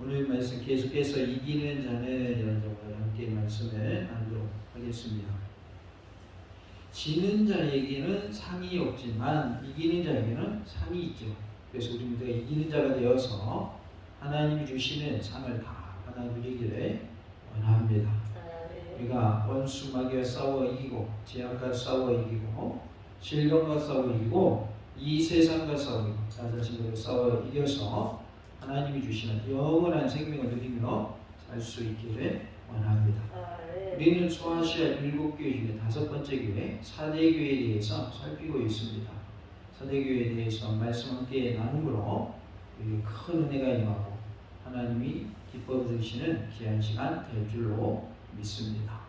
오늘 말씀 계속해서 이기는 자는 이런 점으로 함께 말씀을 나누도록 하겠습니다. 지는 자에게는 상이 없지만 이기는 자에게는 상이 있죠. 그래서 우리 모두가 이기는 자가 되어서 하나님이 주시는 상을 다 받아 누리기를 원합니다. 우리가 원수 마귀와 싸워 이기고 죄악과 싸워 이기고 질병과 싸워 이기고 이 세상과 싸워 이기고 나 자신으로 싸워 이겨서 하나님이 주시는 영원한 생명을 누리며 살 수 있기를 원합니다. 우리는 소아시아 7교회 중에 5번째 교회 사대교회에 대해서 살피고 있습니다. 사대교회에 대해서 말씀 함께 나눔으로 큰 은혜가 임하고 하나님이 기뻐 주시는 귀한 시간 될 줄로 믿습니다.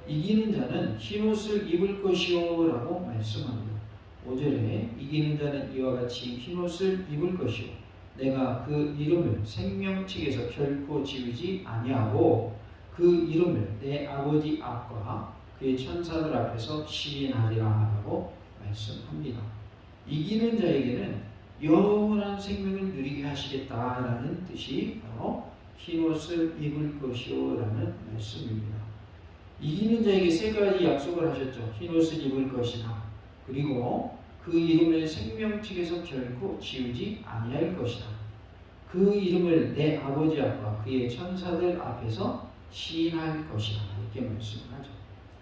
이기는 자는 흰옷을 입을 것이요 라고 말씀합니다. 5절에 이기는 자는 이와 같이 흰옷을 입을 것이요 내가 그 이름을 생명책에서 결코 지우지 아니하고 그 이름을 내 아버지 앞과 그의 천사들 앞에서 시인하리라 라고 말씀합니다. 이기는 자에게는 영원한 생명을 누리게 하시겠다라는 뜻이 바로 흰옷을 입을 것이요 라는 말씀입니다. 이기는 자에게 3가지 약속을 하셨죠. 흰옷을 입을 것이다. 그리고 그 이름을 생명책에서 결코 지우지 아니할 것이다. 그 이름을 내 아버지 앞과 그의 천사들 앞에서 시인할 것이다. 이렇게 말씀하죠.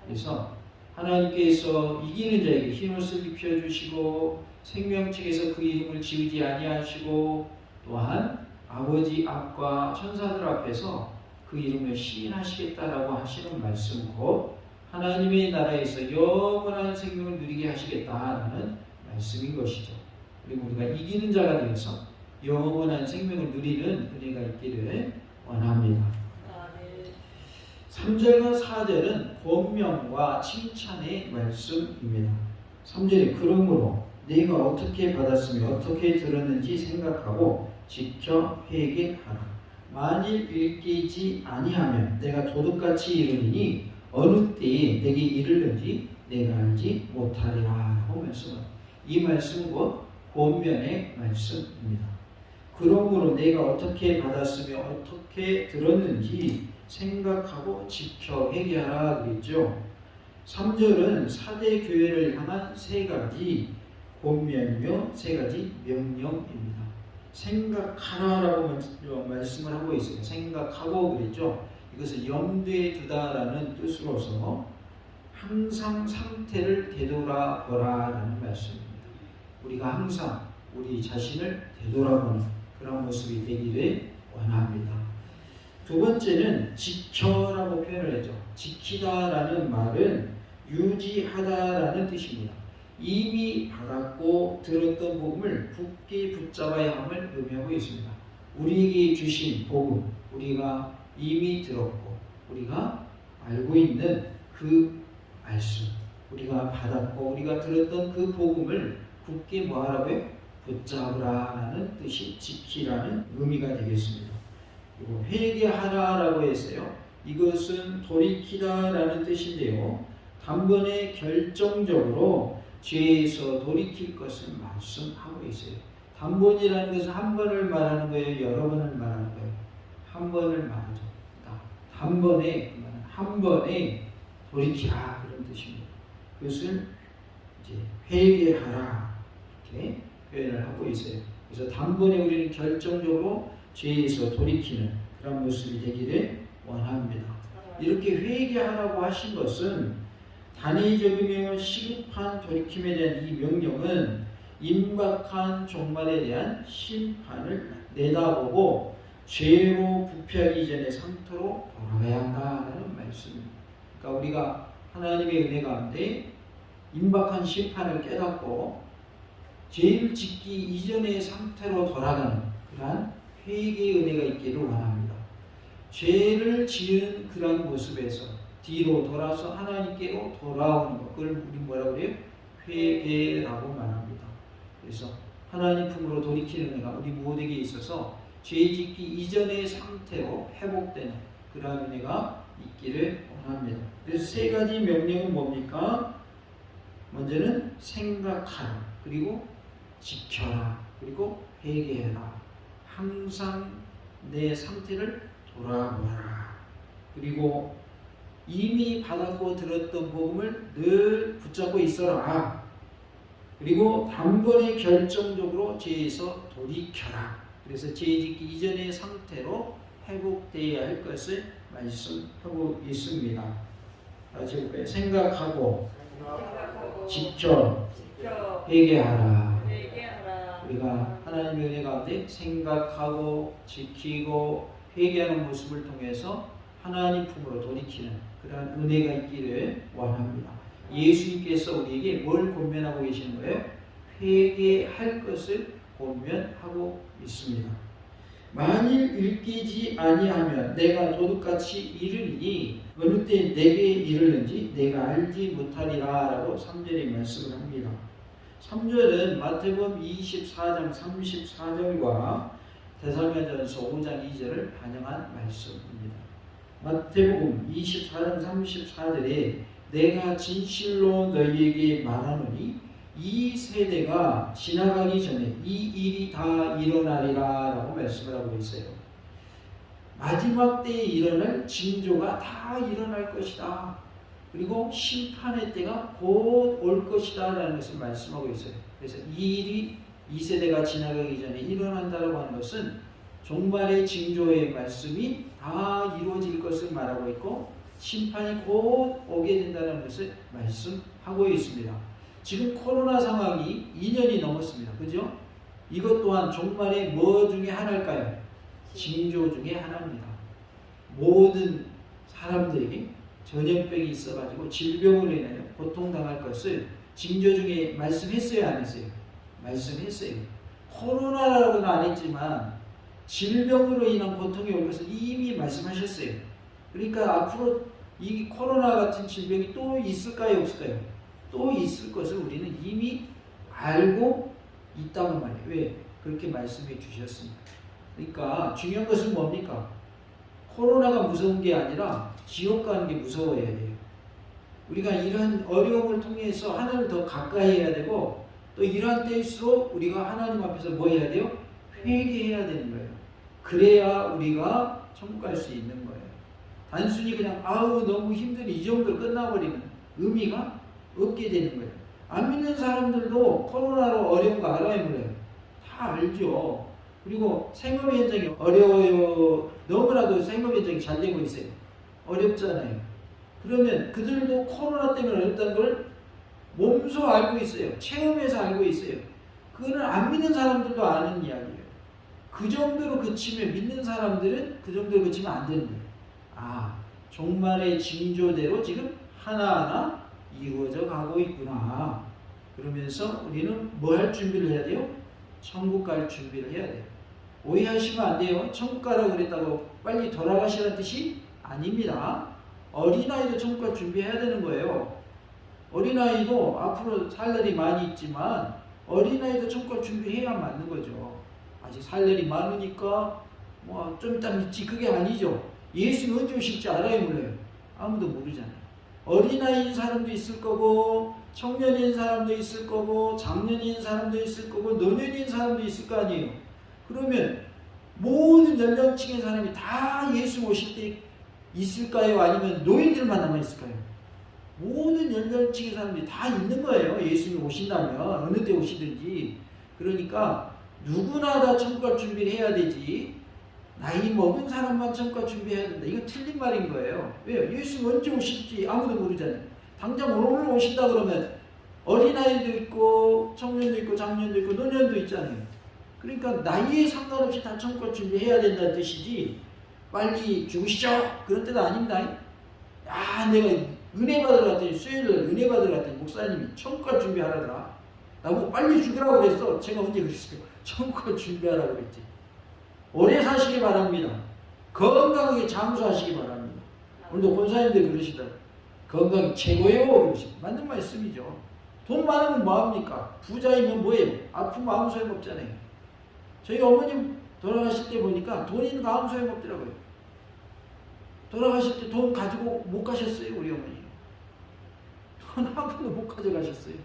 그래서 하나님께서 이기는 자에게 흰옷을 입혀주시고 생명책에서 그 이름을 지우지 아니하시고 또한 아버지 앞과 천사들 앞에서 그 이름을 시인하시겠다라고 하시는 말씀 곧 하나님의 나라에서 영원한 생명을 누리게 하시겠다라는 말씀인 것이죠. 그리고 우리가 이기는 자가 되어서 영원한 생명을 누리는 은혜가 있기를 원합니다. 3절과 4절은 권명과 칭찬의 말씀입니다. 3절에 그러므로 네가 어떻게 받았으며 어떻게 들었는지 생각하고 지켜 회개하라. 만일 일깨지 아니하면 내가 도둑같이 이르리니 어느 때에 내게 이르는지 내가 알지 못하리라 라고 말씀합니다. 이 말씀은 곧 권면의 말씀입니다. 그러므로 내가 어떻게 받았으며 어떻게 들었는지 생각하고 지켜 회개하라 그랬죠. 3절은 사대 교회를 향한 3가지 권면이며 3가지 명령입니다. 생각하라라고 말씀을 하고 있어요. 생각하고 그랬죠. 이것을 염두에 두다라는 뜻으로서 항상 상태를 되돌아보라라는 말씀입니다. 우리가 항상 우리 자신을 되돌아보는 그런 모습이 되기를 원합니다. 2번째는 지켜라고 표현을 했죠. 지키다라는 말은 유지하다라는 뜻입니다. 이미 받았고 들었던 복음을 굳게 붙잡아야 함을 의미하고 있습니다. 우리에게 주신 복음, 우리가 이미 들었고 우리가 알고 있는 그 말씀, 우리가 받았고 우리가 들었던 그 복음을 굳게 뭐하라고요? 붙잡으라라는 뜻이 지키라는 의미가 되겠습니다. 그리고 회개하라라고 했어요. 이것은 돌이키다라는 뜻인데요. 단번에 결정적으로 죄에서 돌이킬 것을 말씀하고 있어요. 단번이라는 것은 한 번을 말하는 거예요? 여러 번을 말하는 거예요? 한 번을 말하죠. 그러니까 단번에, 한 번에 돌이키라 그런 뜻입니다. 그것을 이제 회개하라 이렇게 표현을 하고 있어요. 그래서 단번에 우리는 결정적으로 죄에서 돌이키는 그런 모습이 되기를 원합니다. 이렇게 회개하라고 하신 것은 단회적이며 시급한 돌이킴에 대한 이 명령은 임박한 종말에 대한 심판을 내다보고 죄로 부패하기 전의 상태로 돌아가야 한다는 말씀입니다. 그러니까 우리가 하나님의 은혜 가운데 임박한 심판을 깨닫고 죄를 짓기 이전의 상태로 돌아가는 그러한 회개의 은혜가 있기를 원합니다. 죄를 지은 그런 모습에서 뒤로 돌아서 하나님께로 돌아오는 것, 그걸 우리 뭐라고 그래요? 회개라고 말합니다. 그래서 하나님 품으로 돌이키는 은혜가 우리 모두에게 있어서 죄 짓기 이전의 상태로 회복되는 그러한 은혜가 있기를 원합니다. 그래서 3가지 명령은 뭡니까? 먼저는 생각하라, 그리고 지켜라, 그리고 회개해라. 항상 내 상태를 돌아보아라. 그리고 이미 받았고 들었던 복음을 늘 붙잡고 있어라. 그리고 단번에 결정적으로 죄에서 돌이켜라. 그래서 죄 짓기 이전의 상태로 회복되어야 할 것을 말씀하고 있습니다. 다시 볼까요? 생각하고 지켜 회개하라. 우리가 하나님의 은혜 가운데 생각하고 지키고 회개하는 모습을 통해서 하나님 품으로 돌이키는 그러한 은혜가 있기를 원합니다. 예수님께서 우리에게 뭘 권면하고 계시는 거예요? 회개할 것을 권면하고 있습니다. 만일 일깨지 아니하면 내가 도둑같이 이르리니 어느 때 내게 이르는지 내가 알지 못하리라 라고 3절에 말씀을 합니다. 3절은 마태복음 24장 34절과 데살로니가전서 5장 2절을 반영한 말씀입니다. 마태복음 24장 34절에 내가 진실로 너희에게 말하노니 이 세대가 지나가기 전에 이 일이 다 일어나리라 라고 말씀을 하고 있어요. 마지막 때에 일어날 징조가 다 일어날 것이다. 그리고 심판의 때가 곧 올 것이다 라는 것을 말씀하고 있어요. 그래서 이 일이 이 세대가 지나가기 전에 일어난다고 하는 것은 종말의 징조의 말씀이 다 이루어질 것을 말하고 있고 심판이 곧 오게 된다는 것을 말씀하고 있습니다. 지금 코로나 상황이 2년이 넘었습니다. 그죠? 이것 또한 종말의 뭐 중에 하나일까요? 징조 중에 하나입니다. 모든 사람들에게 전염병이 있어가지고 질병으로 인하여 고통당할 것을 징조 중에 말씀했어요, 안 했어요? 말씀했어요. 코로나라고는 안 했지만 질병으로 인한 고통이 올 것을 이미 말씀하셨어요. 그러니까 앞으로 이 코로나 같은 질병이 또 있을까요, 없을까요? 또 있을 것을 우리는 이미 알고 있다고 말이에요. 왜? 그렇게 말씀해 주셨습니다. 그러니까 중요한 것은 뭡니까? 코로나가 무서운 게 아니라 지옥 가는 게 무서워야 돼요. 우리가 이러한 어려움을 통해서 하나님을 더 가까이 해야 되고 또 이러한 때일수록 우리가 하나님 앞에서 뭐 해야 돼요? 회개해야 되는 거예요. 그래야 우리가 천국 갈 수 있는 거예요. 단순히 그냥 아우 너무 힘드니 이 정도로 끝나버리면 의미가 없게 되는 거예요. 안 믿는 사람들도 코로나로 어려운 거 알아요, 몰라요? 다 알죠. 그리고 생업 현장이 어려워요. 너무나도 생업 현장이 잘 되고 있어요. 어렵잖아요. 그러면 그들도 코로나 때문에 어렵다는 걸 몸소 알고 있어요. 체험해서 알고 있어요. 그거는 안 믿는 사람들도 아는 이야기예요. 그 정도로 그치면 믿는 사람들은 그 정도로 그치면 안 되는 거예요. 아, 종말의 징조대로 지금 하나하나 이루어져 가고 있구나. 그러면서 우리는 뭐 할 준비를 해야 돼요? 천국 갈 준비를 해야 돼요. 오해하시면 안 돼요. 천국 가라고 그랬다고 빨리 돌아가시라는 뜻이 아닙니다. 어린아이도 천국 갈 준비해야 되는 거예요. 어린아이도 앞으로 살 날이 많이 있지만 어린아이도 천국 갈 준비해야 맞는 거죠. 아직 살 날이 많으니까 뭐 좀 이따 믿지 그게 아니죠. 예수는 언제 오실지 알아요, 몰라요? 아무도 모르잖아요. 어린아이인 사람도 있을 거고 청년인 사람도 있을 거고 장년인 사람도 있을 거고 노년인 사람도 있을 거 아니에요. 그러면 모든 연령층의 사람이 다 예수 오실 때 있을까요? 아니면 노인들만 남아있을까요? 모든 연령층의 사람들이 다 있는 거예요. 예수님이 오신다면 어느 때 오시든지. 그러니까 누구나 다 천국 갈 준비를 해야 되지 나이 먹은 사람만 천국 갈 준비해야 된다. 이거 틀린 말인 거예요. 왜요? 예수님 언제 오실지 아무도 모르잖아요. 당장 오늘 오신다 그러면 어린아이도 있고 청년도 있고 장년도 있고 노년도 있잖아요. 그러니까 나이에 상관없이 다 천국 갈 준비해야 된다는 뜻이지 빨리 죽으시죠 그런 뜻은 아닙니다. 야, 내가 은혜 받으러 갔더니 수요일날 은혜 받으러 갔더니 목사님이 천국 갈 준비하라더라. 나보고 빨리 죽으라고 그랬어. 제가 언제 그랬어요? 천국 갈 준비하라고 그랬지. 오래 사시기 바랍니다. 건강하게 장수하시기 바랍니다. 오늘도 권사님들 그러시더라고요. 건강이 최고예요 그러시고 맞는 말씀이죠. 돈 많으면 뭐합니까? 부자이면 뭐예요? 아프면 아무 소용없잖아요. 저희 어머님 돌아가실 때 보니까 돈 있는 거 아무 소용없더라고요. 돌아가실 때 돈 가지고 못 가셨어요. 우리 어머니 돈 한 푼도 못 가져가셨어요.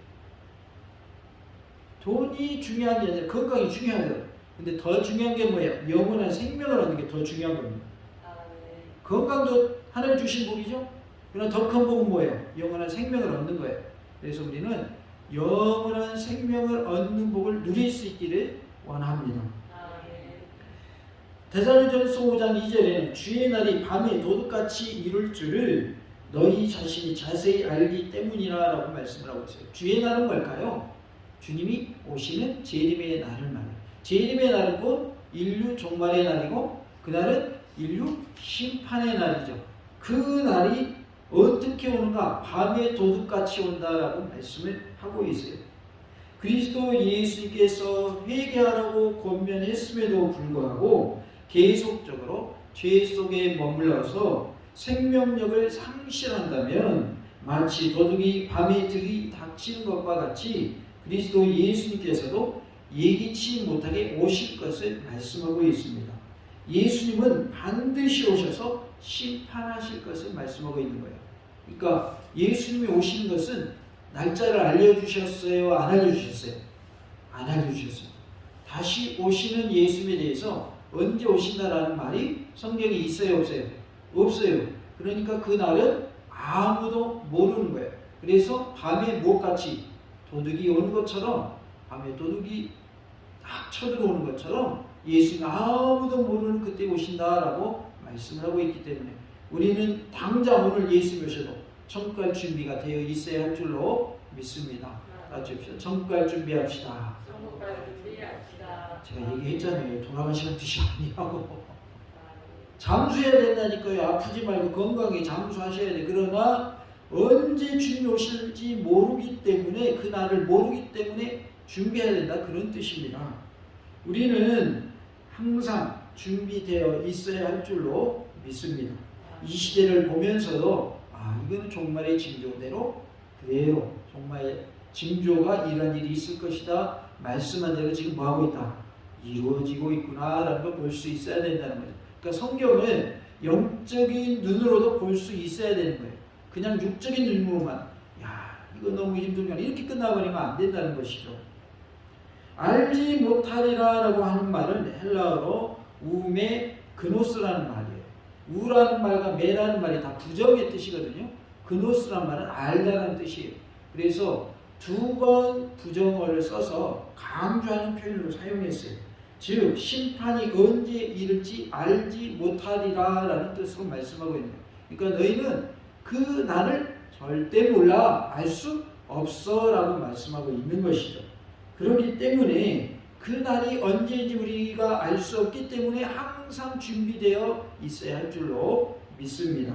돈이 중요한 게 아니라 건강이 중요하더라고요. 근데 더 중요한 게 뭐예요? 영원한 생명을 얻는 게 더 중요한 겁니다. 건강도 하나님 주신 복이죠. 그러나 더 큰 복은 뭐예요? 영원한 생명을 얻는 거예요. 그래서 우리는 영원한 생명을 얻는 복을 누릴 수 있기를 원합니다. 데살로니가전서 5장 2절에는 주의 날이 밤에 도둑같이 이룰 줄을 너희 자신이 자세히 알기 때문이라 라고 말씀을 하고 있어요. 주의 날은 뭘까요? 주님이 오시는 재림의 날을 말해요. 재림의 날은 곧 인류 종말의 날이고 그날은 인류 심판의 날이죠. 그 날이 어떻게 오는가? 밤에 도둑같이 온다라고 말씀을 하고 있어요. 그리스도 예수님께서 회개하라고 권면했음에도 불구하고 계속적으로 죄 속에 머물러서 생명력을 상실한다면 마치 도둑이 밤에 들이닥치는 것과 같이 그리스도 예수님께서도 예기치 못하게 오실 것을 말씀하고 있습니다. 예수님은 반드시 오셔서 심판하실 것을 말씀하고 있는 거예요. 그러니까 예수님이 오시는 것은 날짜를 알려주셨어요? 안 알려주셨어요? 안 알려주셨어요. 다시 오시는 예수님에 대해서 언제 오신다라는 말이 성경에 있어요? 없어요? 없어요. 그러니까 그 날은 아무도 모르는 거예요. 그래서 밤에 무엇같이 도둑이 오는 것처럼 밤에 도둑이 딱 쳐들어오는 것처럼 예수님 아무도 모르는 그때 오신다라고 말씀을 하고 있기 때문에 우리는 당장 오늘 예수님 오셔도 천국 갈 준비가 되어 있어야 할 줄로 믿습니다. 같이 합시다. 천국 갈 준비합시다. 천국 갈 준비합시다. 제가 얘기했잖아요. 돌아가시는 뜻이 아니라고. 잠수해야 된다니까요. 아프지 말고 건강하게 잠수하셔야 돼. 그러나 언제 주님이 오실지 모르기 때문에 그날을 모르기 때문에 준비해야 된다. 그런 뜻입니다. 우리는 항상 준비되어 있어야 할 줄로 믿습니다. 이 시대를 보면서도 이거는 종말의 징조대로 그대로 종말의 징조가 이런 일이 있을 것이다. 말씀한 대로 지금 뭐하고 있다? 이루어지고 있구나라는 걸 볼 수 있어야 된다는 거죠. 그러니까 성경을 영적인 눈으로도 볼 수 있어야 되는 거예요. 그냥 육적인 눈으로만 이거 너무 힘들면 이렇게 끝나버리면 안 된다는 것이죠. 알지 못하리라 라고 하는 말은 헬라어로 우메 그노스라는 말이에요. 우라는 말과 메라는 말이 다 부정의 뜻이거든요. 그노스라는 말은 알다는 뜻이에요. 그래서 두 번 부정어를 써서 강조하는 표현으로 사용했어요. 즉 심판이 언제 이를지 알지 못하리라 라는 뜻으로 말씀하고 있는 거예요. 그러니까 너희는 그 날을 절대 몰라 알 수 없어 라고 말씀하고 있는 것이죠. 그렇기 때문에 그 날이 언제인지 우리가 알 수 없기 때문에 항상 준비되어 있어야 할 줄로 믿습니다.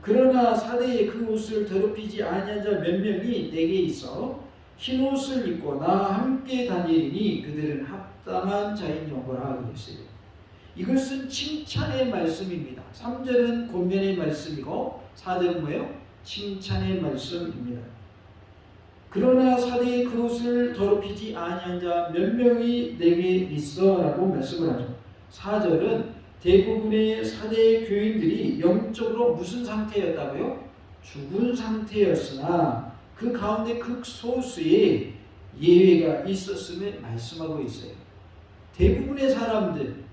그러나 사대에 그 옷을 더럽히지 아니한 자 몇 명이 내게 있어 흰 옷을 입고 나와 함께 다니리니 그들은 합당한 자인 영고라 그랬어요. 이것은 칭찬의 말씀입니다. 3절은 권면의 말씀이고 4절은 뭐예요? 칭찬의 말씀입니다. 그러나 사대에 그 옷을 더럽히지 아니한 자 몇 명이 내게 있어 라고 말씀을 하죠. 4절은 대부분의 사대 교인들이 영적으로 무슨 상태였다고요? 죽은 상태였으나 그 가운데 극소수의 예외가 있었음을 말씀하고 있어요. 대부분의 사람들,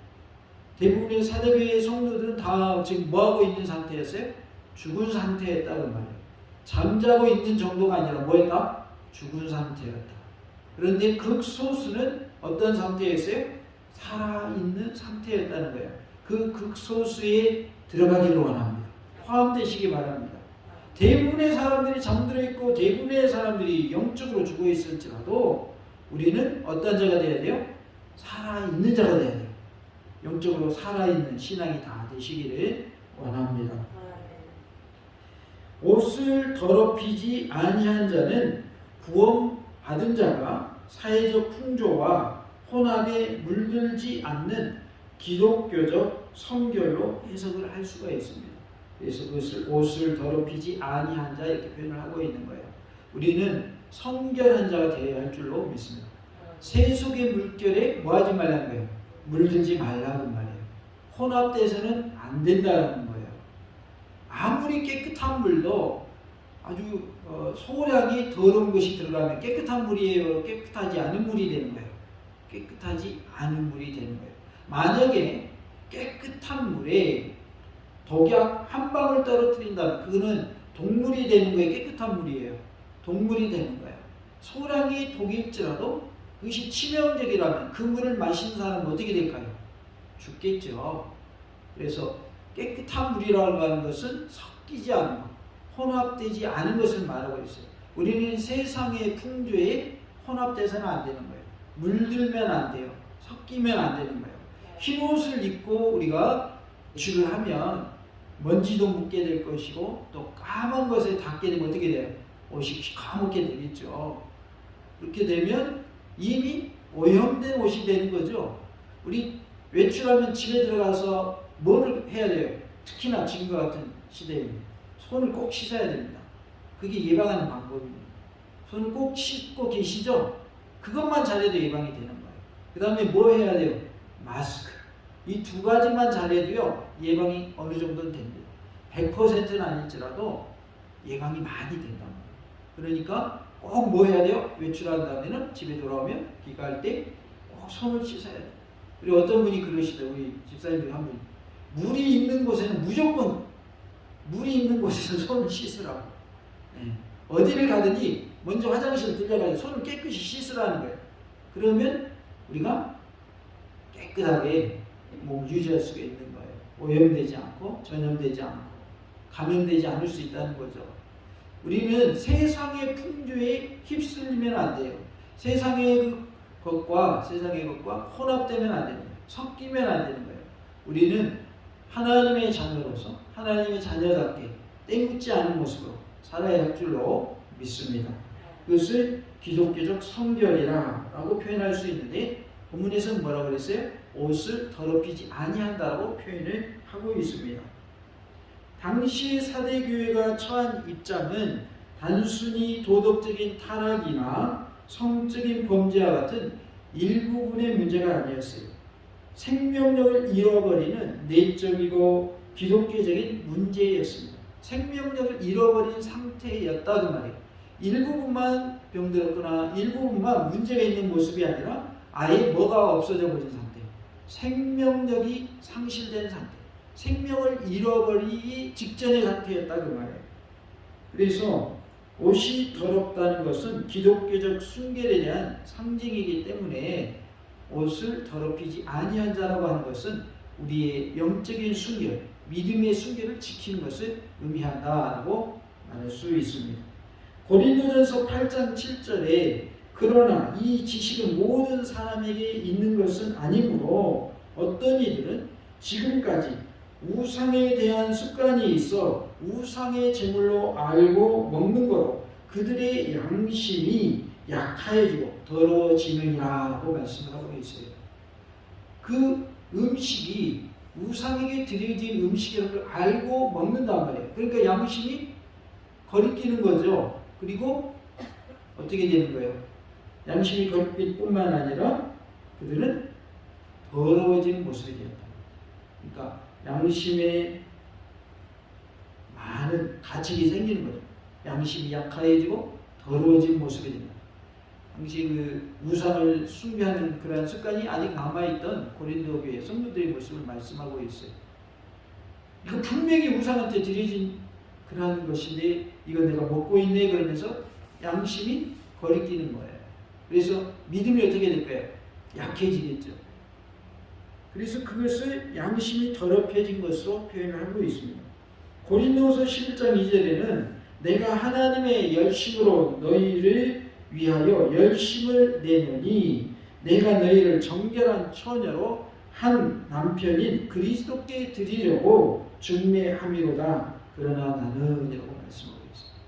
대부분의 사대교회의 성도들은 다 지금 뭐하고 있는 상태였어요? 죽은 상태였다는 말이에요. 잠자고 있는 정도가 아니라 뭐였다? 죽은 상태였다. 그런데 극소수는 어떤 상태였어요? 살아있는 상태였다는 거예요. 그 극소수에 들어가기를 원합니다. 포함되시기 바랍니다. 대부분의 사람들이 잠들어 있고 대부분의 사람들이 영적으로 죽어 있을지라도 우리는 어떤 자가 되어야 돼요? 살아있는 자가 되어야 돼요. 영적으로 살아있는 신앙이 다 되시기를 원합니다. 옷을 더럽히지 아니한 자는 구원 받은 자가 사회적 풍조와 혼합에 물들지 않는 기독교적 성결로 해석을 할 수가 있습니다. 그래서 그것을 옷을 더럽히지 아니한 자 이렇게 표현을 하고 있는 거예요. 우리는 성결한 자가 되어야 할 줄로 믿습니다. 세속의 물결에 뭐하지 말라는 거예요? 물들지 말라는 말이에요. 혼합돼서는 안 된다는 거예요. 아무리 깨끗한 물도 아주 소량이 더러운 것이 들어가면 깨끗한 물이에요? 깨끗하지 않은 물이 되는 거예요? 깨끗하지 않은 물이 되는 거예요. 만약에 깨끗한 물에 독약 한 방울 떨어뜨린다면 그거는 동물이 되는 거예요. 깨끗한 물이에요. 동물이 되는 거예요. 소량의 독일지라도 그것이 치명적이라면 그 물을 마시는 사람은 어떻게 될까요? 죽겠죠. 그래서 깨끗한 물이라고 하는 것은 섞이지 않은 것, 혼합되지 않은 것을 말하고 있어요. 우리는 세상의 풍조에 혼합돼서는 안 되는 거예요. 물들면 안 돼요. 섞이면 안 되는 거예요. 흰 옷을 입고 우리가 외출을 하면 먼지도 묻게 될 것이고 또 까만 것에 닿게 되면 어떻게 돼요? 옷이 까맣게 되겠죠. 그렇게 되면 이미 오염된 옷이 되는 거죠. 우리 외출하면 집에 들어가서 뭐를 해야 돼요? 특히나 지금과 같은 시대에 손을 꼭 씻어야 됩니다. 그게 예방하는 방법입니다. 손을 꼭 씻고 계시죠? 그것만 잘해도 예방이 되는 거예요. 그 다음에 뭐 해야 돼요? 마스크. 이 두 가지만 잘해도요, 예방이 어느 정도는 됩니다. 100%는 아닐지라도 예방이 많이 된단 말이에요. 그러니까 꼭 뭐 해야 돼요? 외출한 다음에는 집에 돌아오면 귀가할 때 꼭 손을 씻어야 돼요. 그리고 어떤 분이 그러시더라고요. 우리 집사님 중에 한 분이. 물이 있는 곳에는 무조건 물이 있는 곳에서 손을 씻으라고. 네. 어디를 가더니 먼저 화장실 들려가서 손을 깨끗이 씻으라는 거예요. 그러면 우리가 깨끗하게 몸을 유지할 수가 있는 거예요. 오염되지 않고 전염되지 않고 감염되지 않을 수 있다는 거죠. 우리는 세상의 풍조에 휩쓸리면 안 돼요. 세상의 것과 혼합되면 안 되는 거예요. 섞이면 안 되는 거예요. 우리는 하나님의 자녀로서 하나님의 자녀답게 땡묻지 않은 모습으로 살아야 할 줄로 믿습니다. 그것을 기독교적 성결이라고 표현할 수 있는데 본문에서는 뭐라고 그랬어요? 옷을 더럽히지 아니한다라고 표현을 하고 있습니다. 당시 사대교회가 처한 입장은 단순히 도덕적인 타락이나 성적인 범죄와 같은 일부분의 문제가 아니었어요. 생명력을 잃어버리는 내적이고 기독교적인 문제였습니다. 생명력을 잃어버린 상태였다 그 말이에요. 일부분만 병들었거나 일부분만 문제가 있는 모습이 아니라 아예 뭐가 없어져 버린 상태, 생명력이 상실된 상태, 생명을 잃어버리기 직전의 상태였다 그 말이에요. 그래서 옷이 더럽다는 것은 기독교적 순결에 대한 상징이기 때문에 옷을 더럽히지 아니한 자라고 하는 것은 우리의 영적인 순결, 믿음의 순결을 지키는 것을 의미한다라고 말할 수 있습니다. 고린도전서 8장 7절에 그러나 이 지식은 모든 사람에게 있는 것은 아니므로 어떤 이들은 지금까지 우상에 대한 습관이 있어 우상의 제물로 알고 먹는 거로 그들의 양심이 약해지고 더러워지느니라고 말씀을 하고 있어요. 그 음식이 우상에게 드려진 음식이라는 걸 알고 먹는단 말이에요. 그러니까 양심이 거리끼는 거죠. 그리고 어떻게 되는 거예요? 양심이 거리낄 뿐만 아니라 그들은 더러워지는 모습이 되었다. 그러니까 양심에 많은 가책이 생기는 거죠. 양심이 약해지고 더러워진 모습이 됩니다. 당시 그 우상을 숭배하는 그러한 습관이 아직 남아있던 고린도 교회 성도들의 모습을 말씀하고 있어요. 이거 분명히 우상한테 드려진 그러한 것인데 이거 내가 먹고 있네 그러면서 양심이 거리끼는 거예요. 그래서 믿음이 어떻게 될까요? 약해지겠죠. 그래서 그것을 양심이 더럽혀진 것으로 표현을 하고 있습니다. 고린도후서 11장 2절에는 내가 하나님의 열심으로 너희를 위하여 열심을 내노니 내가 너희를 정결한 처녀로 한 남편인 그리스도께 드리려고 중매함이로다. 그러나 나는 이라고 말씀하고 있습니다.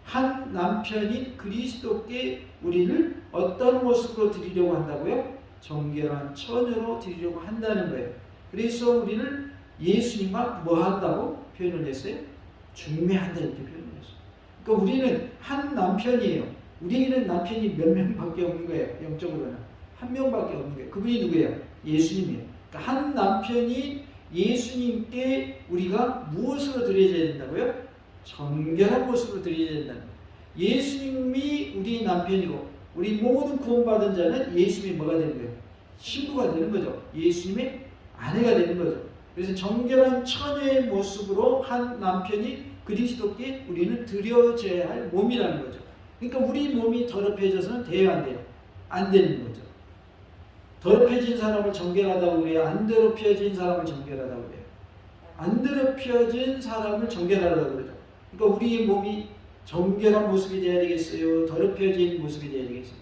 한 남편인 그리스도께 우리를 어떤 모습으로 드리려고 한다고요? 정결한 처녀로 드리려고 한다는 거예요. 그래서 우리를 예수님과 뭐 한다고 표현을 했어요? 중매한다 이렇게 표현을 했어요. 그러니까 우리는 한 남편이에요. 우리에게는 남편이 몇 명밖에 없는 거예요. 영적으로는 한 명밖에 없는 거예요. 그분이 누구예요? 예수님이에요. 그러니까 한 남편이 예수님께 우리가 무엇으로 드려야 된다고요? 정결한 모습으로 드려야 된다는 거예요. 예수님이 우리 남편이고 우리 모든 구원받은 자는 예수님이 뭐가 되는 거예요? 신부가 되는 거죠. 예수님의 아내가 되는 거죠. 그래서 정결한 처녀의 모습으로 한 남편이 그리스도께 우리는 드려져야 할 몸이라는 거죠. 그러니까 우리 몸이 더럽혀져서는 돼요, 안 돼요? 안 되는 거죠. 더럽혀진 사람을 정결하다고 그래요? 안 더럽혀진 사람을 정결하다고 그래요? 안 더럽혀진 사람을 정결하다고 그러죠. 그러니까 우리의 몸이 정결한 모습이 돼야 되겠어요? 더럽혀진 모습이 돼야 되겠어요?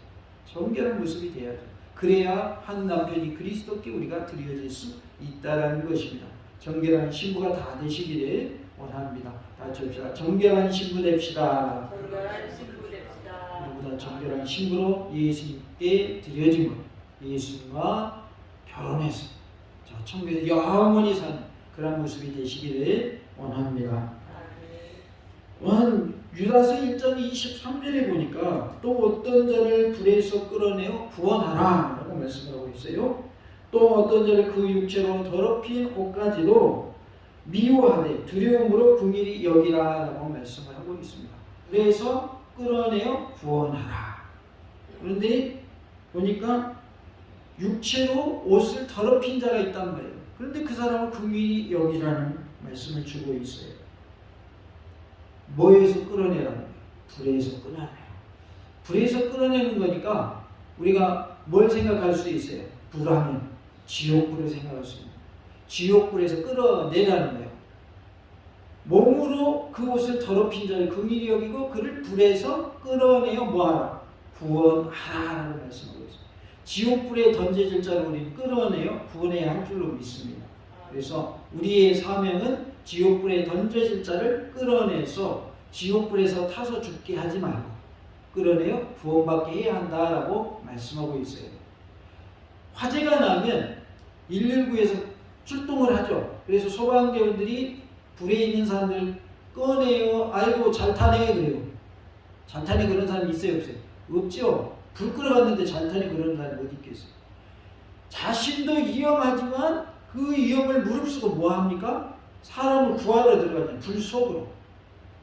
정결한 모습이 돼야죠. 그래야 한 남편이 그리스도께 우리가 드려질 수 있다라는 것입니다. 정결한 신부가 다 되시기를 원합니다. 다 같이 합시다. 정결한 신부 됩시다. 정결한 신부 됩시다. 누구나 정결한 신부로 예수님께 드려진 것, 예수님과 결혼해서 저 천국에서 영원히 사는 그런 모습이 되시기를 원합니다. 또한 유다서 1장 23절에 보니까 또 어떤 자를 불에서 끌어내어 구원하라 라고 말씀하고 있어요. 또 어떤 자를 그 육체로 더럽힌 옷까지도 미워하되 두려움으로 긍휼히 여기라 라고 말씀을 하고 있습니다. 그래서 끌어내어 구원하라. 그런데 보니까 육체로 옷을 더럽힌 자가 있단 말이에요. 그런데 그 사람을 긍휼히 여기라는 말씀을 주고 있어요. 뭐에서 끌어내라는 거예요? 불에서 끌어내요. 불에서 끌어내는 거니까 우리가 뭘 생각할 수 있어요? 불하면 지옥불을 생각할 수 있는 거예요. 지옥불에서 끌어내라는 거예요. 몸으로 그 옷을 더럽힌 자를 긍휼히 여기고 그를 불에서 끌어내어 뭐하라? 구원하라고 말씀하고 있어요. 지옥불에 던져질 자를 우리는 끌어내어 구원해야 할 줄로 믿습니다. 그래서 우리의 사명은 지옥불에 던져질 자를 끌어내서 지옥불에서 타서 죽게 하지 말고 끌어내어 구원받게 해야 한다라고 말씀하고 있어요. 화재가 나면 119에서 출동을 하죠. 그래서 소방대원들이 불에 있는 사람들 꺼내요. 아이고 잘 타네 그래요. 잘 타네 그런 사람이 있어요 없어요? 없죠. 불 끌어갔는데 잘 타네 그런 사람이 어디 있겠어요. 자신도 위험하지만 그 위험을 무릅쓰고 뭐합니까? 사람을 구하러 들어가잖아요. 불 속으로.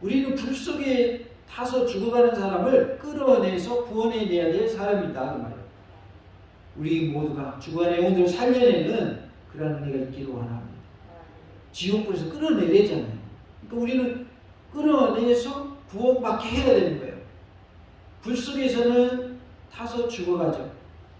우리는 불 속에 타서 죽어가는 사람을 끌어내서 구원해내야 될 사람이다 그 말이에요. 우리 모두가 죽어가는 영혼들을 살려내는 그런 은혜가 있기를 원합니다. 지옥불에서 끌어내려잖아요. 그러니까 우리는 끌어내서 구원받게 해야 되는 거예요. 불 속에서는 타서 죽어가죠.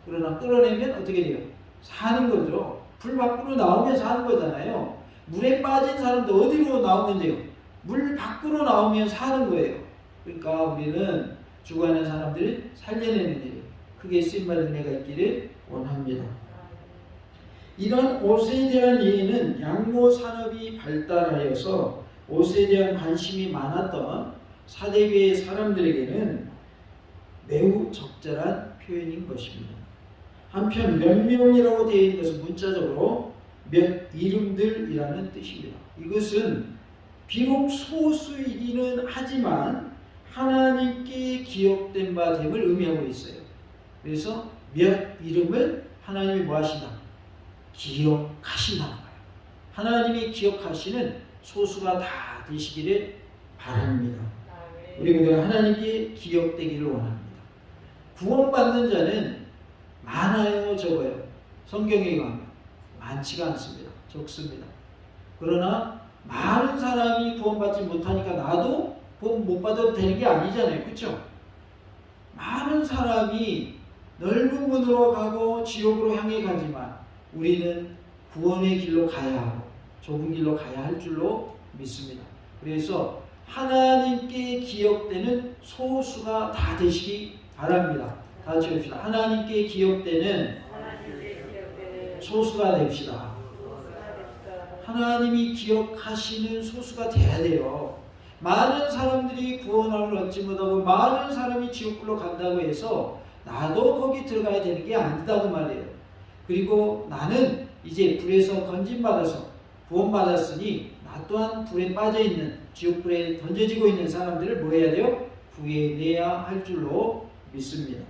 그러나 끌어내면 어떻게 돼요? 사는 거죠. 불 밖으로 나오면 사는 거잖아요. 물에 빠진 사람도 어디로 나오면 돼요? 물 밖으로 나오면 사는 거예요. 그러니까 우리는 죽어가는 사람들을 살려내는 일, 크게 쓰임받은 은혜가 있기를 원합니다. 이런 옷에 대한 이해는 양모 산업이 발달하여서 옷에 대한 관심이 많았던 사대교의 사람들에게는 매우 적절한 표현인 것입니다. 한편 몇 명이라고 되어 있는 것은 문자적으로 몇 이름들이라는 뜻입니다. 이것은 비록 소수이기는 하지만 하나님께 기억된 바 됨을 의미하고 있어요. 그래서 몇 이름을 하나님이 뭐 하신다? 기억하신다는 거예요. 하나님이 기억하시는 소수가 다 되시기를 바랍니다. 우리 모두가 하나님께 기억되기를 원합니다. 구원받는 자는 많아요, 적어요? 성경에 가면 많지가 않습니다. 적습니다. 그러나 많은 사람이 구원받지 못하니까 나도 구원 못 받아도 되는 게 아니잖아요. 그렇죠? 많은 사람이 넓은 문으로 가고 지옥으로 향해 가지만 우리는 구원의 길로 가야 하고 좁은 길로 가야 할 줄로 믿습니다. 그래서 하나님께 기억되는 소수가 다 되시기 바랍니다. 다 같이 합시다. 하나님께 기억되는 소수가 됩시다. 하나님이 기억하시는 소수가 돼야 돼요. 많은 사람들이 구원을 얻지 못하고 많은 사람이 지옥불로 간다고 해서 나도 거기 들어가야 되는 게 아니다고 말이에요. 그리고 나는 이제 불에서 건진받아서 구원받았으니 나 또한 불에 빠져있는 지옥불에 던져지고 있는 사람들을 뭐 해야 돼요? 구해내야 할 줄로 믿습니다.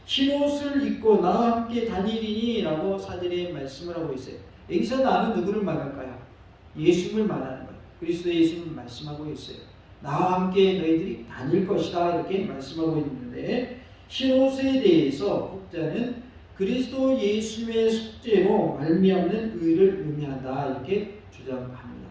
흰옷을 입고 나와 함께 다니리니 라고 사절에 말씀을 하고 있어요. 여기서 나는 누구를 말할까요? 예수님을 말하는 거예요. 그리스도 예수님을 말씀하고 있어요. 나와 함께 너희들이 다닐 것이다 이렇게 말씀하고 있는데 흰옷에 대해서 혹자는 그리스도 예수님의 속죄로 말미암는 의를 의미한다 이렇게 주장합니다.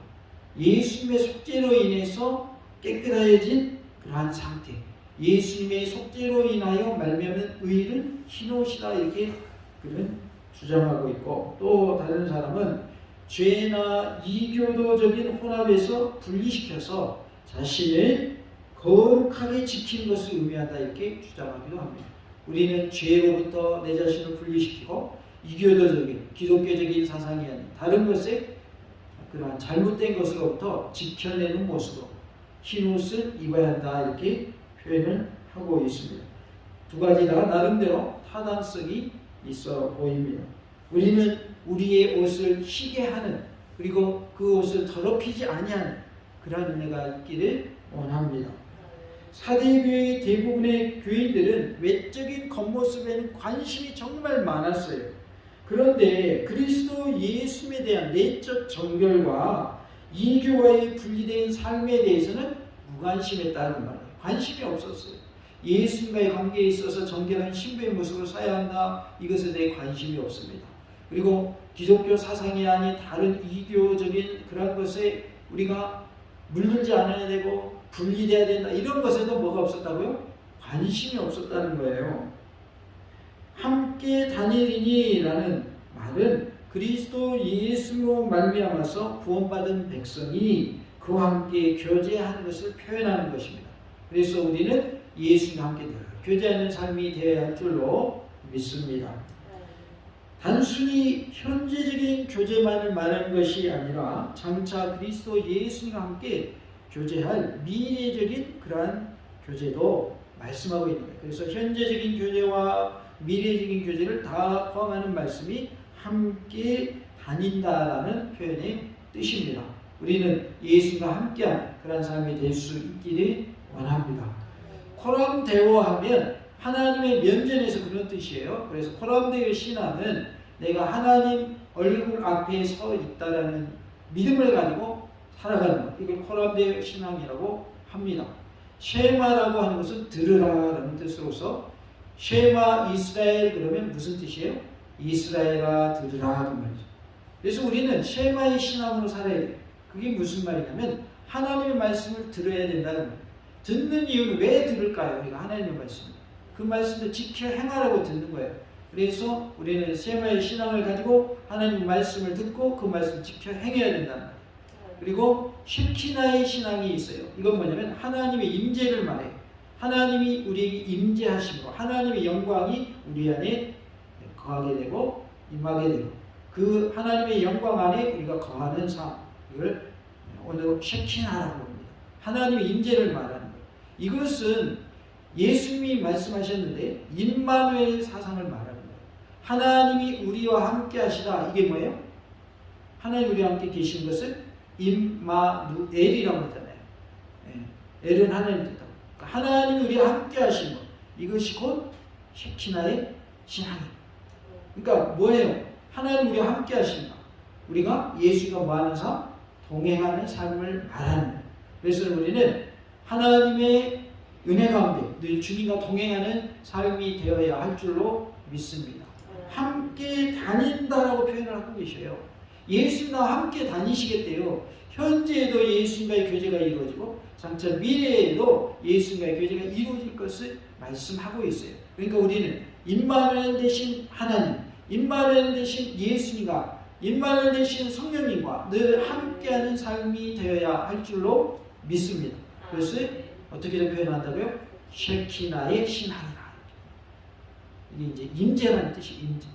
예수님의 속죄로 인해서 깨끗해진 그러한 상태, 예수님의 속죄로 인하여 말미암는 의를 흰옷이다 이렇게 그는 주장하고 있고, 또 다른 사람은 죄나 이교도적인 혼합에서 분리시켜서 자신을 거룩하게 지키는 것을 의미한다 이렇게 주장하기도 합니다. 우리는 죄로부터 내 자신을 분리시키고 이교도적인 기독교적인 사상이 아닌 다른 것에 그러한 잘못된 것으로부터 지켜내는 모습으로 흰옷을 입어야 한다 이렇게 표현을 하고 있습니다. 두 가지 다 나름대로 타당성이 있어 보입니다. 우리는 우리의 옷을 희게 하는, 그리고 그 옷을 더럽히지 아니하는 그러한 은혜가 있기를 원합니다. 사대교회의 대부분의 교인들은 외적인 겉모습에는 관심이 정말 많았어요. 그런데 그리스도 예수님에 대한 내적 정결과 이교와의 분리된 삶에 대해서는 무관심했다는 말이에요. 관심이 없었어요. 예수님과의 관계에 있어서 정결한 신부의 모습을 써야 한다, 이것에 대해 관심이 없습니다. 그리고 기독교 사상이 아닌 다른 이교적인 그런 것에 우리가 물들지 않아야 되고 분리돼야 된다, 이런 것에도 뭐가 없었다고요? 관심이 없었다는 거예요. 함께 다니리니라는 말은 그리스도 예수로 말미암아서 구원받은 백성이 그와 함께 교제하는 것을 표현하는 것입니다. 그래서 우리는 예수님과 함께 교제하는 삶이 되어야 할 줄로 믿습니다. 단순히 현재적인 교제만을 말하는 것이 아니라 장차 그리스도 예수님과 함께 교제할 미래적인 그러한 교제도 말씀하고 있는 거예요. 그래서 현재적인 교제와 미래적인 교제를 다 포함하는 말씀이 함께 다닌다라는 표현의 뜻입니다. 우리는 예수님과 함께하는 그런 삶이 될 수 있기를 원합니다. 코람데오 하면 하나님의 면전에서 그런 뜻이에요. 그래서 코람데오 신앙은 내가 하나님 얼굴 앞에 서 있다라는 믿음을 가지고 살아가는 것, 이걸 코람데오 신앙이라고 합니다. 쉐마라고 하는 것은 들으라라는 뜻으로서, 쉐마 이스라엘 그러면 무슨 뜻이에요? 이스라엘아 들으라 그 말이죠. 그래서 우리는 쉐마의 신앙으로 살아야 돼요. 그게 무슨 말이냐면 하나님의 말씀을 들어야 된다는 거예요. 듣는 이유는 왜 들을까요? 우리가 하나님의 말씀, 그 말씀을 지켜 행하라고 듣는 거예요. 그래서 우리는 쉐마의 신앙을 가지고 하나님의 말씀을 듣고 그 말씀을 지켜 행해야 된다는 거예요. 그리고 쉐키나의 신앙이 있어요. 이건 뭐냐면 하나님의 임재를 말해요. 하나님이 우리에게 임재하신 거, 하나님의 영광이 우리 안에 거하게 되고 임하게 되고, 그 하나님의 영광 안에 우리가 거하는 삶, 이걸 오늘 쉐키나라고 합니다. 하나님의 임재를 말하는 거예요. 이것은 예수님이 말씀하셨는데 임마누엘 사상을 말하는 거예요. 하나님이 우리와 함께 하시다, 이게 뭐예요? 하나님 우리와 함께 계신 것을 임마누엘이라고 하잖아요. 엘은 하나님 뜻다. 그러니까 하나님이 우리와 함께 하신 것, 이것이 곧 쉐키나의 신앙입니다. 그러니까 뭐예요? 하나님 우리와 함께 하신다. 우리가 예수가 뭐하는 삶? 동행하는 삶을 말하는 거예요. 그래서 우리는 하나님의 은혜 가운데 늘 주님과 동행하는 삶이 되어야 할 줄로 믿습니다. 함께 다닌다라고 표현을 하고 계셔요. 예수님과 함께 다니시겠대요. 현재에도 예수님과의 교제가 이루어지고 장차 미래에도 예수님과의 교제가 이루어질 것을 말씀하고 있어요. 그러니까 우리는 임마누엘 되신 하나님, 임마누엘 되신 예수님과 임마누엘 되신 성령님과 늘 함께하는 삶이 되어야 할 줄로 믿습니다. 그것을 어떻게 표현한다고요? 쉐키나의 신앙이라. 이게 이제 임재라는 뜻이 임재.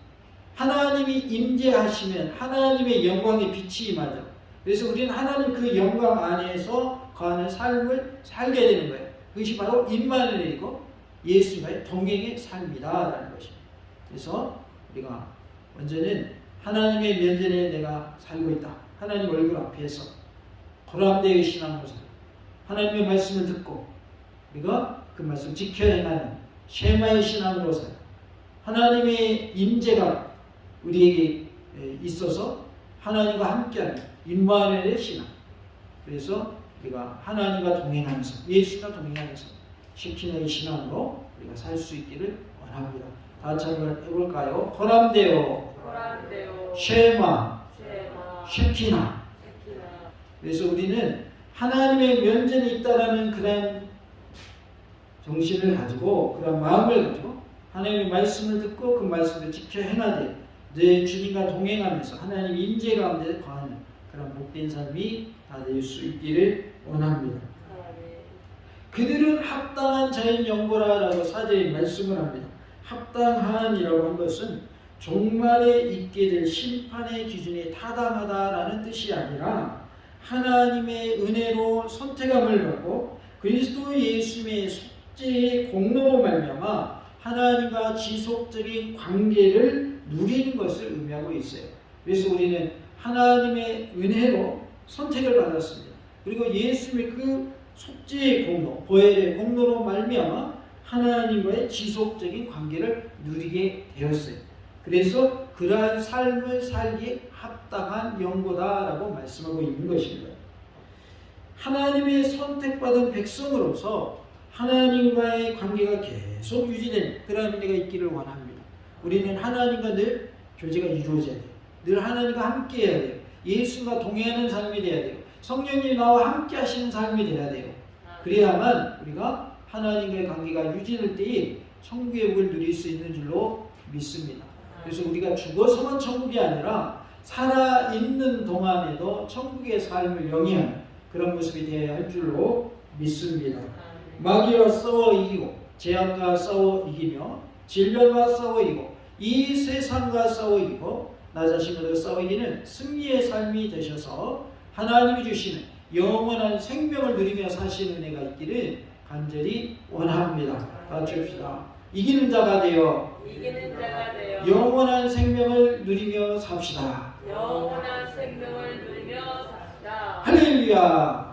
하나님이 임재하시면 하나님의 영광의 빛이 임하죠. 그래서 우리는 하나님 그 영광 안에서 거하는 삶을 살게 되는 거예요. 그것이 바로 임마누엘이고 예수님과의 동행의 삶이다라는 것입니다. 그래서 우리가 먼저는 하나님의 면전에 내가 살고 있다. 하나님 얼굴 앞에서 고람대의 신앙으로 살고 하나님의 말씀을 듣고 우리가 그 말씀을 지켜 행하는 쉐마의 신앙으로 살고 하나님의 임재가 우리에게 있어서 하나님과 함께하는 임마누엘의 신앙. 그래서 우리가 하나님과 동행하면서 예수님과 동행하면서 쉐키나의 신앙으로 우리가 살 수 있기를 원합니다. 다 같이 한번 해볼까요? 호람데오, 호람데오, 쉐마, 쉐마, 쉐키나. 쉐키나. 그래서 우리는 하나님의 면전이 있다라는 그런 정신을 가지고, 그런 마음을 가지고 하나님의 말씀을 듣고 그 말씀을 지켜 행하되 내 주님과 동행하면서 하나님 임재 가운데 거하는 그런 복된 삶이 다 될 수 있기를 원합니다. 아멘. 그들은 합당한 자인 영고라라고 사제에 말씀을 합니다. 합당한이라고 한 것은 종말에 있게 될 심판의 기준에 타당하다라는 뜻이 아니라 하나님의 은혜로 선택함을 받고 그리스도 예수의 속죄의 공로로 말미암아 하나님과 지속적인 관계를 누리는 것을 의미하고 있어요. 그래서 우리는 하나님의 은혜로 선택을 받았습니다. 그리고 예수의 그 속죄의 공로, 보혈의 공로로 말미암아 하나님과의 지속적인 관계를 누리게 되었어요. 그래서 그러한 삶을 살기에 합당한 영고다라고 말씀하고 있는 것입니다. 하나님의 선택받은 백성으로서 하나님과의 관계가 계속 유지되는 그런 은혜가 있기를 원합니다. 우리는 하나님과 늘 교제가 이루어져야 돼요. 늘 하나님과 함께 해야 돼요. 예수님과 동행하는 삶이 돼야 돼요. 성령님이 나와 함께 하시는 삶이 돼야 돼요. 그래야만 우리가 하나님과의 관계가 유지될 때에 천국의 복을 누릴 수 있는 줄로 믿습니다. 그래서 우리가 죽어서만 천국이 아니라 살아있는 동안에도 천국의 삶을 영위하는 그런 모습이 되어야 할 줄로 믿습니다. 마귀와 싸워 이기고 죄악과 싸워 이기며 질병과 싸워 이기고 이 세상과 싸워 이기고 나 자신으로 싸워 이기는 승리의 삶이 되셔서 하나님이 주시는 영원한 생명을 누리며 사시는 은혜가 있기를 간절히 원합니다. 다 같이 합시다. 이기는 자가 되어 영원한 생명을 누리며 삽시다. 영원한 생명을 누리며 삽시다. 할렐루야.